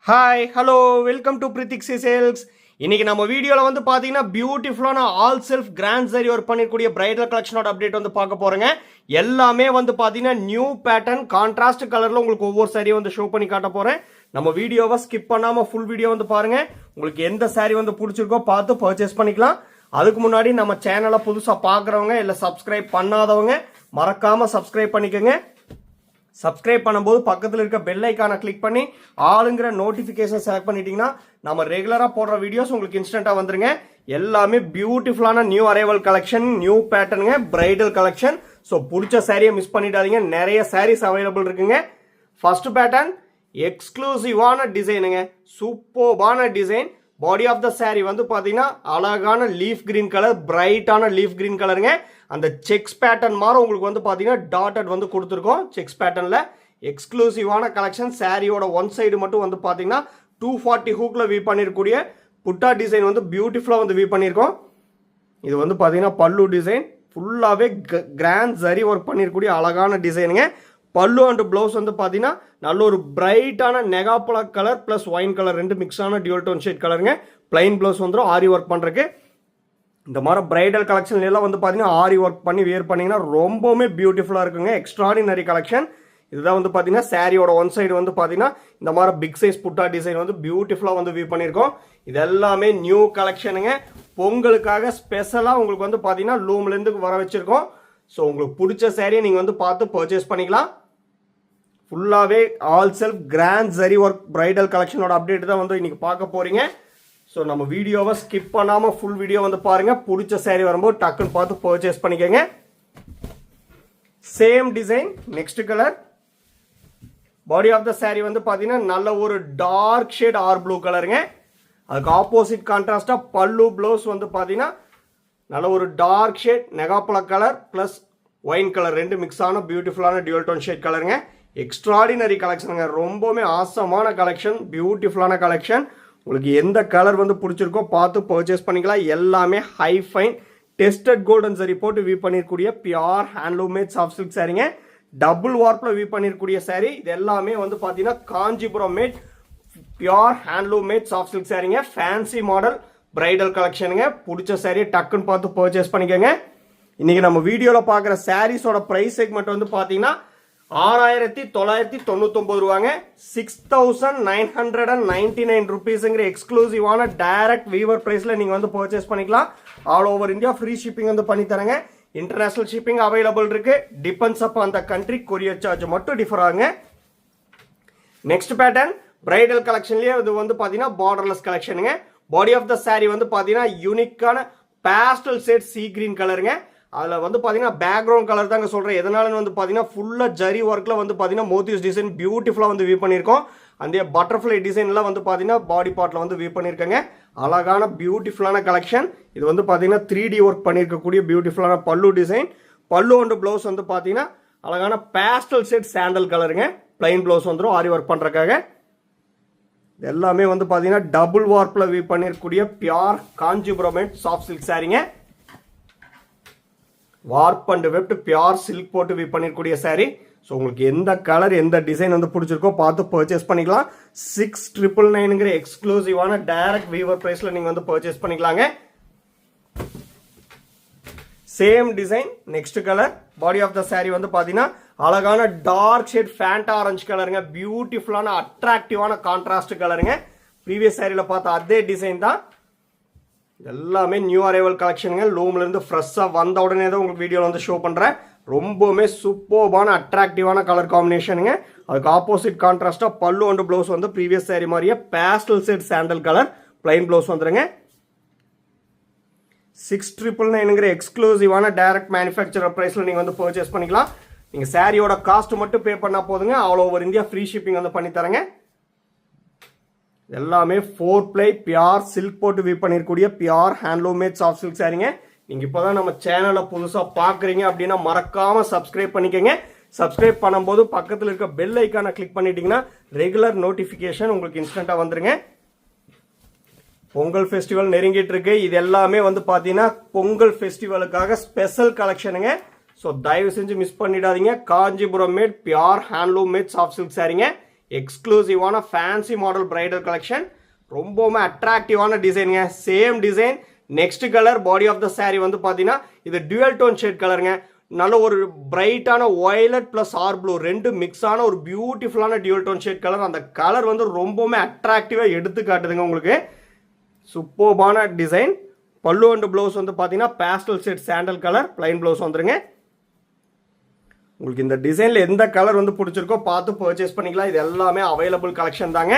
Hi hello welcome to பிரித்திக்ஸி sales. இன்னைக்கு நம்ம வீடியோவில் வந்து பார்த்தீங்கன்னா பியூட்டிஃபுல்லான ஆல் செல்ஃப் கிராண்ட் சரி ஒர்க் பண்ணிருக்கூடிய பிரைடல் கலெக்ஷனோட அப்டேட் வந்து பார்க்க போகிறேங்க. எல்லாமே வந்து பார்த்தீங்கன்னா நியூ பேட்டர்ன் கான்ட்ராஸ்ட் கலரில் உங்களுக்கு ஒவ்வொரு சாரியை வந்து ஷோ பண்ணி காட்ட போகிறேன். நம்ம வீடியோவை ஸ்கிப் பண்ணாமல் ஃபுல் வீடியோ வந்து பாருங்கள். உங்களுக்கு எந்த சாரி வந்து பிடிச்சிருக்கோ பார்த்து பர்ச்சேஸ் பண்ணிக்கலாம். அதுக்கு முன்னாடி நம்ம சேனலை புதுசாக பார்க்குறவங்க இல்லை சப்ஸ்கிரைப் பண்ணாதவங்க மறக்காமல் சப்ஸ்கிரைப் பண்ணிக்கோங்க. சப்ஸ்கிரைப் பண்ணும்போது பக்கத்தில் இருக்க பெல் ஐக்கானை கிளிக் பண்ணி ஆளுங்கிற நோட்டிஃபிகேஷன் செலக்ட் பண்ணிட்டீங்கன்னா நம்ம ரெகுலராக போடுற வீடியோஸ் உங்களுக்கு இன்ஸ்டண்ட்டாக வந்துருங்க. எல்லாமே பியூட்டிஃபுல்லான நியூ அரைவல் கலெக்ஷன், நியூ பேட்டர்னுங்க, பிரைடல் கலெக்ஷன். ஸோ பிடிச்ச சாரியை மிஸ் பண்ணிடாதீங்க. நிறைய சாரீஸ் அவைலபிள் இருக்குங்க. ஃபர்ஸ்ட் பேட்டர்ன் எக்ஸ்க்ளூசிவான டிசைனுங்க, சூப்பர்பான design. Body of the sorry வந்து பார்த்தீங்கன்னா அழகான லீஃப் கிரீன் கலர், பிரைட்டான லீஃப் கிரீன் கலருங்க. அந்த செக்ஸ் பேட்டர்ன் மாதிரி உங்களுக்கு வந்து பார்த்தீங்கன்னா டாட்டட் வந்து கொடுத்துருக்கோம். செக்ஸ் பேட்டர்னில் எக்ஸ்க்ளூசிவான கலெக்ஷன். சாரியோட ஒன் சைடு மட்டும் வந்து பார்த்தீங்கன்னா 240 ஹூக்கில் வீவ் பண்ணிருக்கக்கூடிய புட்டா டிசைன் வந்து பியூட்டிஃபுல்லாக வந்து வீவ் பண்ணியிருக்கோம். இது வந்து பார்த்தீங்கன்னா பல்லு டிசைன் ஃபுல்லாகவே கிராண்ட் சரி ஒர்க் பண்ணிருக்கக்கூடிய அழகான டிசைனுங்க. பல்லு அண்ட் ப்ளவுஸ் வந்து பார்த்தீங்கன்னா நல்ல ஒரு பிரைட்டான நெகாப்பலா கலர் ப்ளஸ் ஒயின் கலர் ரெண்டு மிக்ஸான டியூல் டோன் ஷேட் கலருங்க. பிளைன் ப்ளவுஸ் வந்துடும். ஆரி ஒர்க் பண்ணுறதுக்கு இந்த மாதிரி பிரைடல் கலெக்ஷன் எல்லாம் வந்து பார்த்தீங்கன்னா ஆரி ஒர்க் பண்ணி வேர் பண்ணிங்கன்னா ரொம்பவுமே பியூட்டிஃபுல்லாக இருக்குங்க. Extraordinary collection. இதுதான் வந்து பார்த்தீங்கன்னா சாரியோட ஒன் சைடு வந்து பார்த்தீங்கன்னா இந்த மாதிரி பிக் சைஸ் புட்டா டிசைன் வந்து பியூட்டிஃபுல்லாக வந்து வீவ் பண்ணியிருக்கோம். இது எல்லாமே நியூ கலெக்ஷனுங்க. பொங்கலுக்காக ஸ்பெஷலாக உங்களுக்கு வந்து பார்த்தீங்கன்னா லூம்லேருந்து வர வச்சுருக்கோம். ஸோ உங்களுக்கு பிடிச்ச சாரியை நீங்கள் வந்து பார்த்து பர்ச்சேஸ் பண்ணிக்கலாம். ஃபுல்லாகவே ஆல் செல்ஃப் கிராண்ட் சரி ஒர்க் பிரைடல் கலெக்ஷனோட அப்டேட் தான் வந்து இன்னைக்கு பார்க்க போகிறீங்க. ஸோ நம்ம வீடியோவை ஸ்கிப் பண்ணாமல் ஃபுல் வீடியோ வந்து பாருங்கள். பிடிச்ச சாரி வரும்போது டக்குன்னு பார்த்து பர்ச்சேஸ் பண்ணிக்கோங்க. Same design, next colour. Body of the sorry வந்து பார்த்தீங்கன்னா நல்ல ஒரு டார்க் ஷேட் ஆர் ப்ளூ கலருங்க. அதுக்கு ஆப்போசிட் கான்ட்ராஸ்டாக பல்லு ப்ளவுஸ் வந்து பார்த்தீங்கன்னா நல்ல ஒரு டார்க் ஷேட் நெகாப்பலா கலர் ப்ளஸ் ஒயின் கலர் ரெண்டு மிக்ஸான பியூட்டிஃபுல்லான டியூல் டோன் ஷேட் கலருங்க. எக்ஸ்ட்ராடினரி கலெக்ஷனுங்க. ரொம்பவுமே ஆசமான கலெக்ஷன், பியூட்டிஃபுல்லான கலெக்ஷன். உங்களுக்கு எந்த கலர் வந்து பிடிச்சிருக்கோ பார்த்து பர்ச்சேஸ் பண்ணிக்கலாம். எல்லாமே high fine tested golden zari போட்டு வீவ் பண்ணிருக்கூடிய pure handloom made soft silk சாரிங்க. டபுள் வார்ப்பில் வீவ் பண்ணிருக்கூடிய சாரி. இது எல்லாமே வந்து பார்த்தீங்கன்னா Kanchipuram made pure handloom made soft silk சாரிங்க. ஃபேன்சி மாடல் பிரைடல் கலெக்ஷனுங்க. பிடிச்ச சாரியை டக்குன்னு பார்த்து பர்ச்சேஸ் பண்ணிக்கோங்க. இன்னைக்கு நம்ம வீடியோவில் பார்க்குற சாரீஸோட ப்ரைஸ் செக்மெண்ட் வந்து பார்த்தீங்கன்னா 6999 ரூபாங்க. 6999 ருபீஸுங்கிற எக்ஸ்க்ளூசிவான டைரக்ட் வீவர் பிரைஸ்ல நீங்க வந்து பர்ச்சேஸ் பண்ணிக்கலாம். All over India free shipping வந்து பண்ணி தரங்க. இன்டர்நேஷனல் ஷிப்பிங் அவைலபிள் இருக்கு. டிபெண்ட்ஸ் அப் அந்த கண்ட்ரி. கொரியர் சார்ஜ் மட்டும் டிஃபர் ஆகுங்க. நெக்ஸ்ட் பேட்டர்ன் பிரைடல் கலெக்ஷன்லயே இது வந்து பாத்தீங்கன்னா பார்டர்லெஸ் கலெக்ஷனுங்க. பாடி ஆஃப் த சாரி வந்து பாத்தீங்கன்னா யூனிக்கான பேஸ்டல் ஷேட் சீ கிரீன் கலருங்க. அதில் வந்து பார்த்தீங்கன்னா பேக்ரவுண்ட் கலர் தாங்க சொல்கிறேன். எதனாலன்னு வந்து பார்த்தீங்கன்னா ஃபுல்லாக ஜரி ஒர்க்கில் வந்து பார்த்தீங்கன்னா மோத்திவ்ஸ் டிசைன் பியூட்டிஃபுல்லாக வந்து வீவ் பண்ணியிருக்கோம். அந்த பட்டர்ஃப்ளை டிசைன்லாம் வந்து பார்த்தீங்கன்னா பாடி பார்ட்டில் வந்து வீவ் பண்ணியிருக்காங்க. அழகான பியூட்டிஃபுல்லான கலெக்ஷன். இது வந்து பார்த்தீங்கன்னா 3D ஒர்க் பண்ணியிருக்கக்கூடிய பியூட்டிஃபுல்லான பல்லு டிசைன். பல்லு அண்ட் ப்ளவுஸ் வந்து பார்த்தீங்கன்னா அழகான பேஸ்டல் ஷேட் சாண்டல் கலருங்க. பிளைன் ப்ளவுஸ் வந்துடும் ஆரி ஒர்க் பண்ணுறதுக்காக. எல்லாமே வந்து பார்த்தீங்கன்னா டபுள் வார்ப்பில் வீவ் பண்ணியிருக்கக்கூடிய பியூர் காஞ்சிபுரம் சாஃப்ட் சில்க் சாரிங்க. Warp and weft pure silk போட்டு வீவ் பண்ணிருக்கூடிய சாரி. ஸோ உங்களுக்கு எந்த கலர் எந்த டிசைன் வந்து பிடிச்சிருக்கோ பார்த்து பர்ச்சேஸ் பண்ணிக்கலாம். 6999ங்கிற எக்ஸ்க்ளூசிவான டைரக்ட் வீவர் பிரைஸ்ல நீங்க வந்து பர்ச்சேஸ் பண்ணிக்கலாங்க. Same design, next colour. Body of the sorry வந்து பாத்தீங்கன்னா அழகான டார்க் ஷேட் ஃபேண்டா ஆரஞ்சு கலருங்க. பியூட்டிஃபுல்லான அட்ராக்டிவான கான்ட்ராஸ்ட் கலருங்க. ப்ரீவியஸ் சாரியில பார்த்த அதே டிசைன் தான். எல்லாமே நியூ அரைவல் கலெக்ஷனுங்க. லூம்ல இருந்து ஃப்ரெஷ்ஷாக வந்த உடனே தான் உங்களுக்கு வீடியோவில் வந்து ஷோ பண்ணுறேன். ரொம்பவுமே சூப்பர்பான அட்ராக்டிவான கலர் காம்பினேஷனுங்க. அதுக்கு ஆப்போசிட் கான்ட்ராஸ்டாக பல்லு அண்ட் ப்ளவுஸ் வந்து ப்ரீவியஸ் சாரி மாதிரியே pastel shade sandal colour plain blouse வந்துருங்க. 6999ங்கிற எக்ஸ்க்ளூசிவான டைரக்ட் மேனுஃபேக்சரர் ப்ரைஸில் நீங்கள் வந்து பர்ச்சேஸ் பண்ணிக்கலாம். நீங்கள் சாரியோட காஸ்ட் மட்டும் பே பண்ணால் போதுங்க. All over India free shipping வந்து பண்ணி தரேங்க. எல்லாமே 4 ப்ளை பியூர் சில்க் போட்டு வீவ் பண்ணிருக்கூடிய pure handloom made soft silk சாரிங்க. நீங்க இப்போதான் நம்ம சேனலை புதுசா பாக்குறீங்க அப்படின்னா மறக்காம சப்ஸ்கிரைப் பண்ணிக்கங்க. சப்ஸ்கிரைப் பண்ணும்போது பக்கத்தில் இருக்க பெல் ஐக்கானை கிளிக் பண்ணிட்டீங்கன்னா ரெகுலர் நோட்டிபிகேஷன் உங்களுக்கு இன்ஸ்டன்டா வந்துருங்க. பொங்கல் ஃபெஸ்டிவல் நெருங்கிட்டு இருக்கு. இது எல்லாமே வந்து பாத்தீங்கன்னா பொங்கல் ஃபெஸ்டிவலுக்காக ஸ்பெஷல் கலெக்ஷனுங்க. ஸோ தயவு செஞ்சு மிஸ் பண்ணிடாதீங்க. Kanchipuram made pure handloom made soft silk சாரிங்க. எக்ஸ்க்ளூசிவான ஃபேன்சி மாடல் பிரைடல் கலெக்ஷன். ரொம்பவுமே அட்ராக்டிவான டிசைனுங்க. Same design. Next colour body of the sorry வந்து பார்த்தீங்கன்னா இது டியூவல் டோன் ஷேட் கலருங்க. நல்ல ஒரு பிரைட்டான வயலட் ப்ளஸ் ஆர் ப்ளூ ரெண்டு மிக்ஸான ஒரு பியூட்டிஃபுல்லான டியூவல் டோன் ஷேட் கலர். அந்த கலர் வந்து ரொம்பவுமே அட்ராக்டிவாக எடுத்து காட்டுதுங்க உங்களுக்கு. சூப்பர்பான டிசைன். பல்லு அண்ட் ப்ளவுஸ் வந்து பார்த்தீங்கன்னா pastel shade sandal colour plain blouse வந்துருங்க. உங்களுக்கு இந்த டிசைனில் எந்த கலர் வந்து பிடிச்சிருக்கோ பார்த்து பர்ச்சேஸ் பண்ணிக்கலாம். இது எல்லாமே அவைலபிள் கலெக்ஷன் தாங்க.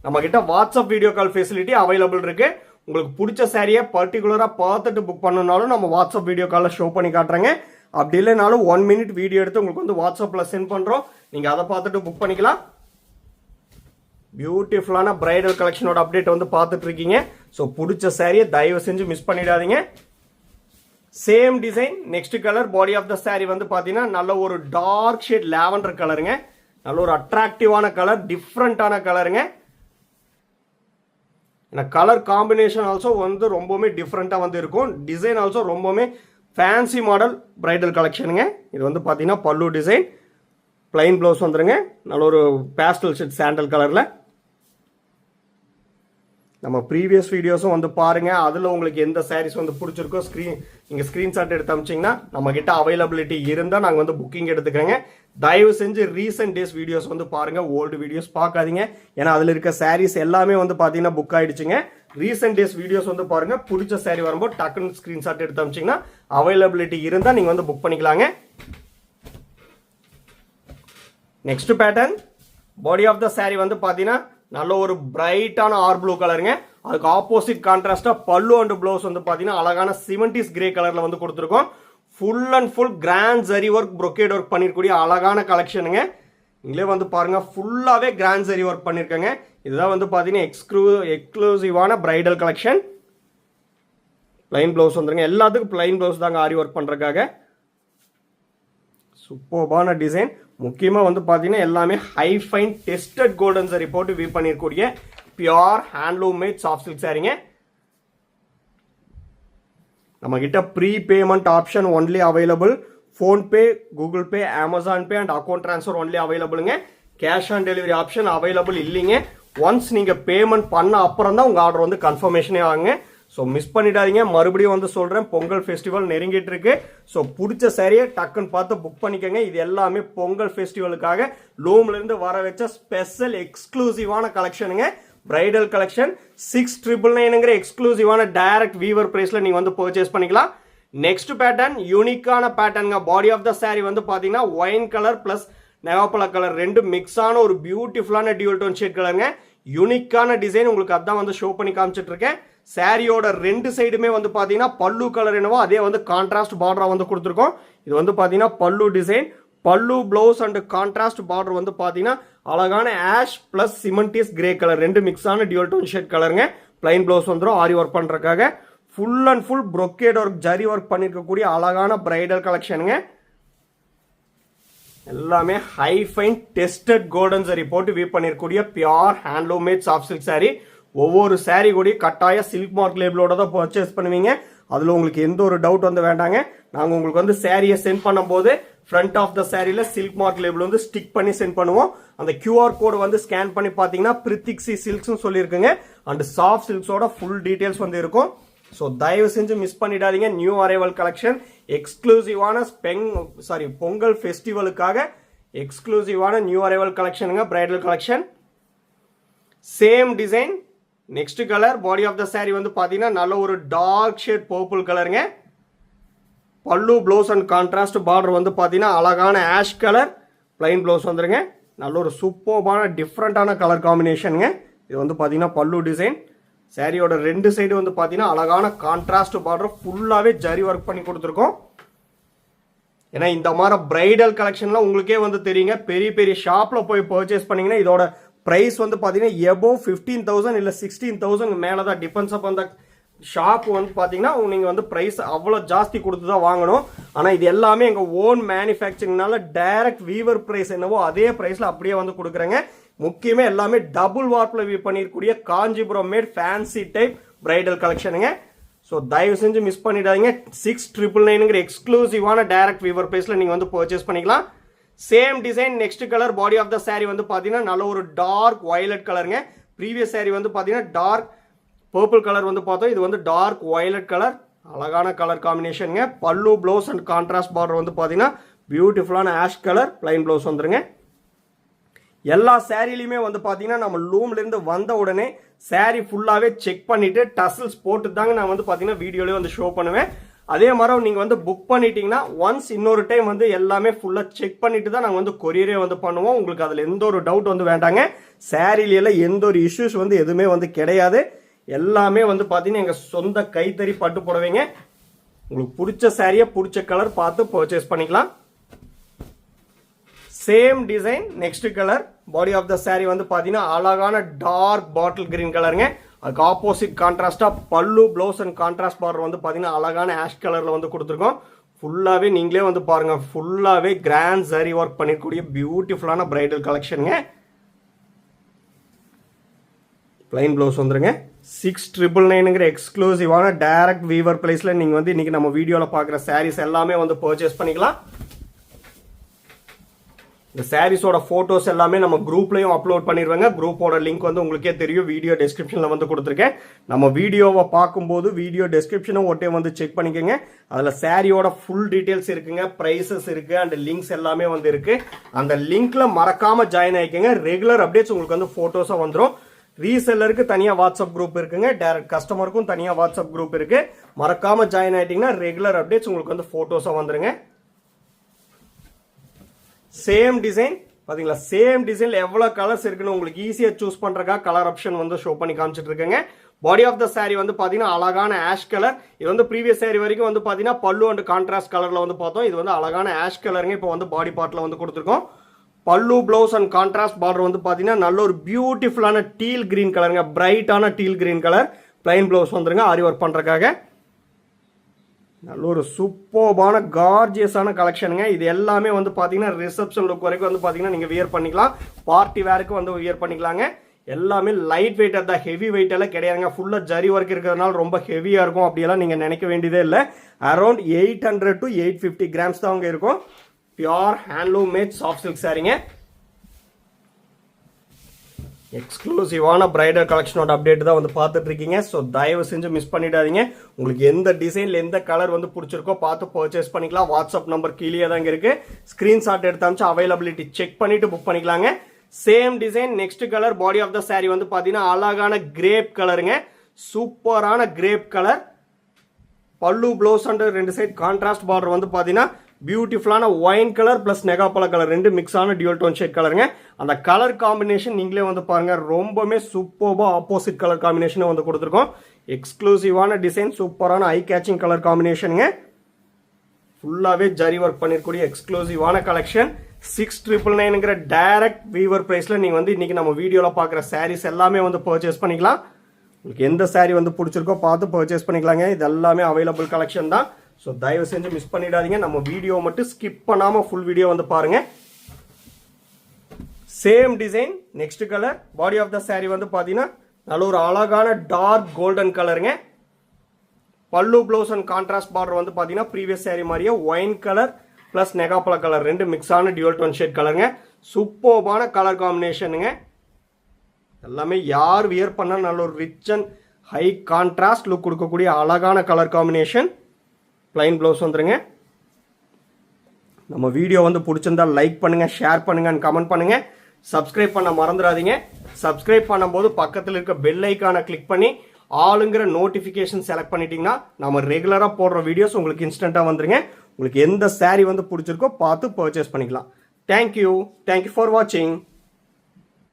நம்மக்கிட்ட WhatsApp video call facility available இருக்குது. உங்களுக்கு பிடிச்ச சாரியை பர்டிகுலராக பார்த்துட்டு புக் பண்ணணுனாலும் நம்ம வாட்ஸ்அப் வீடியோ காலில் ஷோ பண்ணி காட்டுறேங்க. அப்படி இல்லைனாலும் 1 minute வீடியோ எடுத்து உங்களுக்கு வந்து வாட்ஸ்அப்பில் சென்ட் பண்ணுறோம். நீங்கள் அதை பார்த்துட்டு புக் பண்ணிக்கலாம். பியூட்டிஃபுல்லான பிரைடல் கலெக்ஷனோட அப்டேட் வந்து பார்த்துட்டு இருக்கீங்க. ஸோ பிடிச்ச சாரியை தயவு செஞ்சு மிஸ் பண்ணிடாதீங்க. Same design. Next colour body of the sorry வந்து பார்த்தீங்கன்னா நல்ல ஒரு டார்க் ஷேட் லாவெண்டர் கலருங்க. நல்ல ஒரு அட்ராக்டிவான கலர், டிஃப்ரெண்ட்டான கலருங்க. கலர் காம்பினேஷன் ஆல்சோ வந்து ரொம்பவுமே டிஃப்ரெண்ட்டாக வந்து இருக்கும். டிசைன் ஆல்சோ ரொம்பவுமே ஃபேன்சி மாடல் பிரைடல் கலெக்ஷனுங்க. இது வந்து பார்த்தீங்கன்னா பல்லு டிசைன், பிளைன் ப்ளவுஸ் வந்துருங்க. நல்ல ஒரு பேஸ்டல் ஷேட் சாண்டல் கலரில். நம்ம ப்ரீவியஸ் வீடியோஸும் வந்து பாருங்கள். அதில் உங்களுக்கு எந்த சாரீஸ் வந்து பிடிச்சிருக்கோ நீங்கள் ஸ்க்ரீன்ஷாட் எடுத்து அமிச்சிங்கன்னா நம்மக்கிட்ட அவைலபிலிட்டி இருந்தால் நாங்கள் வந்து புக்கிங் எடுத்துக்கிறேங்க. தயவு செஞ்சு ரீசெண்ட் டேஸ் வீடியோஸ் வந்து பாருங்கள், ஓல்டு வீடியோஸ் பார்க்காதீங்க. ஏன்னா அதில் இருக்க சாரீஸ் எல்லாமே வந்து பார்த்தீங்கன்னா புக் ஆகிடுச்சுங்க. ரீசெண்ட் டேஸ் வீடியோஸ் வந்து பாருங்கள். பிடிச்ச சாரீ வரும்போது டக்குன்னு ஸ்க்ரீன்ஷாட் எடுத்து அமிச்சிங்கன்னா அவைலபிலிட்டி இருந்தால் நீங்கள் வந்து புக் பண்ணிக்கலாங்க. Next pattern. Body of the saree வந்து பார்த்தீங்கன்னா நல்ல ஒரு பிரைட்டான ஆர் ப்ளூ கலருங்க. அதுக்கு ஆப்போசிட் கான்ட்ராஸ்டாக பல்லு அண்ட் ப்ளவுஸ் வந்து பார்த்தீங்கன்னா அழகான 70s கிரே கலரில் வந்து கொடுத்துருக்கோம். Full and full grand zari work, brocade work பண்ணிருக்கூடிய அழகான கலெக்ஷனுங்க. இங்களே வந்து பாருங்க, ஃபுல்லாகவே கிராண்ட் ஜரி ஒர்க் பண்ணியிருக்காங்க. இதுதான் வந்து பார்த்தீங்கன்னா எக்ஸ்க்ளூசிவான பிரைடல் கலெக்ஷன். பிளைன் ப்ளவுஸ் வந்துருங்க. எல்லாத்துக்கும் பிளைன் ப்ளவுஸ் தாங்க ஆரி ஒர்க் பண்ணுறதுக்காக. சூப்பர்பான டிசைன். முக்கியமாக வந்து பார்த்தீங்கன்னா எல்லாமே high fine tested golden zari போட்டு வீ பண்ணிருக்கூடிய pure handloom made soft silk சாரிங்க. நம்ம கிட்ட pre payment option only available. PhonePe, Google Pay, Amazon Pay and account transfer only அவைலபிளுங்க. Cash on delivery option available இல்லைங்க. ஒன்ஸ் நீங்கள் பேமெண்ட் பண்ண அப்புறம் தான் உங்கள் ஆர்டர் வந்து கன்ஃபர்மேஷனே ஆகுங்க. ஸோ மிஸ் பண்ணிடாதீங்க. மறுபடியும் வந்து சொல்கிறேன், பொங்கல் ஃபெஸ்டிவல் நெருங்கிட்டு இருக்கு. ஸோ பிடிச்ச சாரியை டக்குன்னு பார்த்து புக் பண்ணிக்கோங்க. இது எல்லாமே பொங்கல் ஃபெஸ்டிவலுக்காக லூம்லேருந்து வர வச்ச ஸ்பெஷல் எக்ஸ்க்ளூசிவான கலெக்ஷனுங்க. பிரைடல் கலெக்ஷன் 6999ங்கிற எக்ஸ்க்ளூசிவான டைரக்ட் வீவர் பிரைஸில் நீங்கள் வந்து பர்ச்சேஸ் பண்ணிக்கலாம். நெக்ஸ்ட் பேட்டர்ன் யூனிக்கான பேட்டர்னுங்க. பாடி ஆஃப் த சாரி வந்து பார்த்தீங்கன்னா ஒயின் கலர் ப்ளஸ் நெவாப்பழ கலர் ரெண்டு மிக்ஸான ஒரு பியூட்டிஃபுல்லான டியூல் டோன் ஷேட் கலருங்க. யூனிக்கான டிசைன். உங்களுக்கு அதான் வந்து ஷோ பண்ணி காமிச்சிட்டு இருக்கேன். சாரியோட ரெண்டு சைடுமே வந்து பார்த்தீங்கன்னா பல்லு கலர் என்னவோ அதே வந்து கான்ட்ராஸ்ட் பார்டரா வந்து கொடுத்துருக்கோம். இது வந்து பார்த்தீங்கன்னா பல்லு டிசைன். பல்லு பிளவுஸ் அண்ட் கான்ட்ராஸ்ட் பார்டர் வந்து பார்த்தீங்கன்னா அழகான ஆஷ் பிளஸ் சிமெண்டிஸ் கிரே கலர் ரெண்டு மிக்ஸான டியூல் டோன் ஷேட் கலருங்க. பிளைன் பிளவுஸ் வந்துடும் ஆரி ஒர்க் பண்ணுறதுக்காக. Full and full brocade work, zari work பண்ணியிருக்கக்கூடிய அழகான பிரைடல் கலெக்ஷனுங்க. எல்லாமே high fine tested golden zari போட்டு வீ பண்ணிருக்கூடிய pure handloom made soft silk sari. ஒவ்வொரு சாரி கூட கட்டாய சில்க் மார்க் லேபிளோட தான் பர்ச்சேஸ் பண்ணுவீங்க. அதில் உங்களுக்கு எந்த ஒரு டவுட் வந்து வேண்டாங்க. நாங்கள் உங்களுக்கு வந்து சாரியை சென்ட் பண்ணும்போது ஃப்ரண்ட் ஆஃப் த சாரியில் சில்க் மார்க் லேபிள் வந்து ஸ்டிக் பண்ணி சென்ட் பண்ணுவோம். அந்த கியூஆர் கோடு வந்து ஸ்கேன் பண்ணி பார்த்தீங்கன்னா பிரித்திக்ஸி சில்க்ஸ்னு சொல்லியிருக்குங்க. அண்ட் சாஃப்ட் சில்க்ஸோட ஃபுல் டீட்டெயில்ஸ் வந்து இருக்கும். ஸோ தயவு செஞ்சு மிஸ் பண்ணிடாதீங்க. நியூ அரைவல் கலெக்ஷன் எக்ஸ்க்ளூசிவான பொங்கல் ஃபெஸ்டிவலுக்காக எக்ஸ்க்ளூசிவான நியூ அரைவல் கலெக்ஷனுங்க. Bridal collection same design. Next colour body of the sorry வந்து பார்த்தீங்கன்னா நல்ல ஒரு டார்க் ஷேட் பர்பிள் கலருங்க. பல்லு ப்ளவுஸ் அண்ட் கான்ட்ராஸ்ட் பார்டர் வந்து பார்த்தீங்கன்னா அழகான ஆஷ் கலர். பிளைன் ப்ளவுஸ் வந்துருங்க. நல்ல ஒரு சூப்பர்பான டிஃப்ரெண்ட்டான கலர் காம்பினேஷனுங்க. இது வந்து பார்த்தீங்கன்னா பல்லு டிசைன். சாரியோட ரெண்டு சைடு வந்து பார்த்தீங்கன்னா அழகான கான்ட்ராஸ்ட் பார்டர் ஃபுல்லாகவே ஜரி ஒர்க் பண்ணி கொடுத்துருக்கோம். ஏன்னா இந்த மாதிரி பிரைடல் கலெக்ஷன்லாம் உங்களுக்கே வந்து தெரியுங்க. பெரிய பெரிய ஷாப்பில் போய் பர்ச்சேஸ் பண்ணிங்கன்னா இதோட ப்ரைஸ் வந்து பார்த்தீங்கன்னா எபோவ் 15,000 இல்லை 16,000 மேலே தான். டிபெண்ட்ஸ் அப் அந்த ஷாப் வந்து பார்த்தீங்கன்னா நீங்கள் வந்து ப்ரைஸ் அவ்வளோ ஜாஸ்தி கொடுத்து தான் வாங்கணும். ஆனால் இது எல்லாமே எங்கள் ஓன் மேனுஃபேக்சரிங்னால டைரக்ட் வீவர் ப்ரைஸ் என்னவோ அதே ப்ரைஸில் அப்படியே வந்து கொடுக்குறேங்க. முக்கியமாக எல்லாமே டபுள் வார்ப்பில் வீவ் பண்ணிருக்கூடிய Kanchipuram made fancy type bridal கலெக்ஷனுங்க. ஸோ தயவு செஞ்சு மிஸ் பண்ணிடாதீங்க. 6999ங்கிற எக்ஸ்க்ளூசிவான டைரக்ட் வீவர் ப்ரைஸில் நீங்கள் வந்து பர்ச்சேஸ் பண்ணிக்கலாம். Same design next colour body of the saree வந்து பார்த்தீங்கன்னா நல்ல ஒரு டார்க் வயலட் கலருங்க. ப்ரீவியஸ் saree வந்து பார்த்தீங்கன்னா டார்க் பர்பிள் கலர் வந்து பார்த்தோம். இது வந்து டார்க் வயலட் கலர், அழகான கலர் காம்பினேஷனுங்க. பல்லு ப்ளவுஸ் அண்ட் கான்ட்ராஸ்ட் பார்டர் வந்து பார்த்தீங்கன்னா பியூட்டிஃபுல்லான ஆஷ் கலர் பிளைன் ப்ளவுஸ் வந்துருங்க. எல்லா சேரீலையுமே வந்து பார்த்தீங்கன்னா நம்ம லூம்லேருந்து வந்த உடனே saree ஃபுல்லாகவே செக் பண்ணிவிட்டு டசல்ஸ் போட்டு தாங்க நான் வந்து பார்த்தீங்கன்னா வீடியோலேயே வந்து ஷோ பண்ணுவேன். அதே மாதிரி நீங்கள் வந்து புக் பண்ணிட்டீங்கன்னா ஒன்ஸ் இன்னொரு டைம் வந்து எல்லாமே ஃபுல்லாக செக் பண்ணிட்டு தான் நாங்கள் வந்து கொரியரே வந்து பண்ணுவோம். உங்களுக்கு அதில் எந்த ஒரு டவுட் வந்து வேண்டாங்க. சேரீலாம் எந்த ஒரு இஷ்யூஸ் வந்து எதுவுமே வந்து கிடையாது. எல்லாமே வந்து பார்த்தீங்கன்னா எங்கள் சொந்த கைத்தறி பட்டு புடவைங்க. உங்களுக்கு பிடிச்ச சாரியை பிடிச்ச கலர் பார்த்து பர்ச்சேஸ் பண்ணிக்கலாம். Same design next colour body of the saree வந்து பார்த்தீங்கன்னா அழகான டார்க் பாட்டில் கிரீன் கலருங்க. அதுக்கு ஆப்போசிட் கான்ட்ராஸ்டாக பல்லு ப்ளவுஸ் அண்ட் கான்ட்ராஸ்ட் பார்டர் வந்து பார்த்தீங்கன்னா அழகான ஆஷ் கலரில் வந்து கொடுத்துருக்கோம். ஃபுல்லாகவே நீங்களே வந்து பாருங்கள், ஃபுல்லாகவே கிராண்ட் சரி ஒர்க் பண்ணிருக்கக்கூடிய பியூட்டிஃபுல்லான பிரைடல் கலெக்ஷனுங்க. பிளைன் ப்ளவுஸ் வந்துருங்க. 6999ங்கிற எக்ஸ்க்ளூசிவான டைரக்ட் வீவர் பிளேஸில் நீங்கள் வந்து இன்றைக்கி நம்ம வீடியோவில் பார்க்குற சாரீஸ் எல்லாமே வந்து பர்ச்சேஸ் பண்ணிக்கலாம். இந்த சாரீஸோட ஃபோட்டோஸ் எல்லாமே நம்ம குரூப்லையும் அப்லோட் பண்ணிடுவாங்க. குரூப்போட லிங்க் வந்து உங்களுக்கே தெரியும், வீடியோ டெஸ்கிரிப்ஷனில் வந்து கொடுத்துருக்கேன். நம்ம வீடியோவை பார்க்கும்போது வீடியோ டெஸ்கிரிப்ஷனும் ஒட்டே வந்து செக் பண்ணிக்கோங்க. அதில் சாரியோட ஃபுல் டீட்டெயில்ஸ் இருக்குங்க, ப்ரைஸஸ் இருக்குது அண்ட் லிங்க்ஸ் எல்லாமே வந்து இருக்குது. அந்த லிங்க்கில் மறக்காமல் ஜாயின் ஆகிக்கோங்க. ரெகுலர் அப்டேட்ஸ் உங்களுக்கு வந்து ஃபோட்டோஸாக வந்துடும். ரீசெல்லருக்கு தனியாக வாட்ஸ்அப் குரூப் இருக்குங்க, டைரக்ட் கஸ்டமருக்கும் தனியாக வாட்ஸ்அப் குரூப் இருக்குது. மறக்காமல் ஜாயின் ஆகிட்டிங்கன்னா ரெகுலர் அப்டேட்ஸ் உங்களுக்கு வந்து ஃபோட்டோஸாக வந்துருங்க. சேம் டிசைன் பார்த்தீங்களா, சேம் டிசைனில் எவ்வளோ கலர்ஸ் இருக்குன்னு உங்களுக்கு ஈஸியாக சூஸ் பண்ணுறக்கா கலர் ஆப்ஷன் வந்து ஷோ பண்ணி காமிச்சிட்டு இருக்கேங்க. பாடி ஆஃப் த saree வந்து பார்த்தீங்கன்னா அழகான ஆஷ் கலர். இது வந்து ப்ரீவியஸ் saree வரைக்கும் வந்து பார்த்தீங்கன்னா பல்லு அண்ட் கான்ட்ராஸ்ட் கலரில் வந்து பார்த்தோம். இது வந்து அழகான ஆஷ் கலருங்க. இப்போ வந்து பாடி பார்ட்டில் வந்து கொடுத்துருக்கோம். பல்லு ப்ளவுஸ் அண்ட் கான்ட்ராஸ்ட் பார்டர் வந்து பார்த்தீங்கன்னா நல்ல ஒரு பியூட்டிஃபுல்லான டீல் கிரீன் கலருங்க, பிரைட்டான teal green colour. Plain blouse வந்துருங்க ஆரி ஒர்க் பண்ணுறக்காக. நல்ல ஒரு சூப்பர்பான கார்ஜியஸான கலெக்ஷனுங்க. இது எல்லாமே வந்து பார்த்தீங்கன்னா ரிசப்ஷன் லுக் வரைக்கும் வந்து பார்த்தீங்கன்னா நீங்கள் வியர் பண்ணிக்கலாம். பார்ட்டி வேருக்கு வந்து வியர் பண்ணிக்கலாங்க. எல்லாமே லைட் வெயிட்டாக தான், ஹெவி வெயிட் எல்லாம் கிடையாதுங்க. ஃபுல்லாக ஜரி ஒர்க் இருக்கிறதுனால ரொம்ப ஹெவியாக இருக்கும் அப்படியெல்லாம் நீங்கள் நினைக்க வேண்டியதே இல்லை. அரௌண்ட் 800 to 850 கிராம்ஸ் தான் அவங்க இருக்கும். Pure handloom made soft silk சாரீங்க. எக்ஸ்க்ளூசிவான பிரைடல் கலெக்ஷனோட அப்டேட் தான் வந்து பார்த்துட்டு இருக்கீங்க. ஸோ தயவு செஞ்சு மிஸ் பண்ணிடாதீங்க. உங்களுக்கு எந்த டிசைனில் எந்த கலர் வந்து பிடிச்சிருக்கோ பார்த்து பர்ச்சேஸ் பண்ணிக்கலாம். வாட்ஸ்அப் நம்பர் கீழே தான் இங்கே இருக்குது. ஸ்க்ரீன்ஷாட் எடுத்து அமிச்சு அவைலபிலிட்டி செக் பண்ணிவிட்டு புக் பண்ணிக்கலாங்க. Same design next colour body of the saree வந்து பார்த்தீங்கன்னா அழகான கிரேப் கலருங்க. சூப்பரான grape colour. Pallu blouse and ரெண்டு சைட் கான்ட்ராஸ்ட் பார்டர் வந்து பார்த்தீங்கன்னா பியூட்டிஃபுல்லான ஒயின் கலர் பிளஸ் நெகாப்பழ கலர், ரெண்டு மிக்ஸான டியூல் டோன் ஷேட் கலருங்க. அந்த கலர் காம்பினேஷன் நீங்களே வந்து பாருங்க, ரொம்பவே சூப்பர்பா ஆப்போசிட் கலர் காம்பினேஷன் வந்து கொடுத்துருக்கோம். எக்ஸ்க்ளூசிவான டிசைன், சூப்பரான ஐ கேச்சிங் கலர் காம்பினேஷனுங்க. ஃபுல்லாகவே ஜரி ஒர்க் பண்ணிருக்கூடிய எக்ஸ்க்ளூசிவான கலெக்ஷன். 6999ங்கிற டைரக்ட் வீவர் பிரைஸில் நீங்கள் வந்து இன்றைக்கி நம்ம வீடியோவில் பார்க்குற சாரீஸ் எல்லாமே வந்து பர்ச்சேஸ் பண்ணிக்கலாம். உங்களுக்கு எந்த சாரீ வந்து பிடிச்சிருக்கோ பார்த்து பர்ச்சேஸ் பண்ணிக்கலாங்க. இது எல்லாமே அவைலபிள் கலெக்ஷன் தான். ஸோ தயவு செஞ்சு மிஸ் பண்ணிடாதீங்க. நம்ம வீடியோ மட்டும் ஸ்கிப் பண்ணாமல் ஃபுல் வீடியோ வந்து பாருங்க. Same design next colour body of the saree வந்து பார்த்தீங்கன்னா நல்ல ஒரு அழகான டார்க் கோல்டன் கலருங்க. பல்லு ப்ளவுஸ் அண்ட் கான்ட்ராஸ்ட் பார்டர் வந்து பார்த்தீங்கன்னா ப்ரீவியஸ் saree மாதிரியே ஒயின் கலர் பிளஸ் நெகாப்பழ கலர், ரெண்டு மிக்ஸான டியூல் டோன் ஷேட் கலருங்க. சூப்பர்பான கலர் காம்பினேஷனுங்க. எல்லாமே யார் வியர் பண்ணால் நல்ல ஒரு rich and high contrast look கொடுக்கக்கூடிய அழகான கலர் காம்பினேஷன். பிளைன் ப்ளவுஸ் வந்துருங்க. நம்ம வீடியோ வந்து பிடிச்சிருந்தா லைக் பண்ணுங்க, ஷேர் பண்ணுங்க அண்ட் கமெண்ட் பண்ணுங்க. சப்ஸ்கிரைப் பண்ண மறந்துடாதீங்க. சப்ஸ்கிரைப் பண்ணும்போது பக்கத்தில் இருக்க பெல் ஐக்கானை கிளிக் பண்ணி ஆளுங்கிற நோட்டிஃபிகேஷன் செலக்ட் பண்ணிட்டீங்கன்னா நம்ம ரெகுலராக போடுற வீடியோஸ் உங்களுக்கு இன்ஸ்டண்ட்டாக வந்துருங்க. உங்களுக்கு எந்த saree வந்து பிடிச்சிருக்கோ பார்த்து பர்ச்சேஸ் பண்ணிக்கலாம். தேங்க்யூ ஃபார் வாட்சிங்.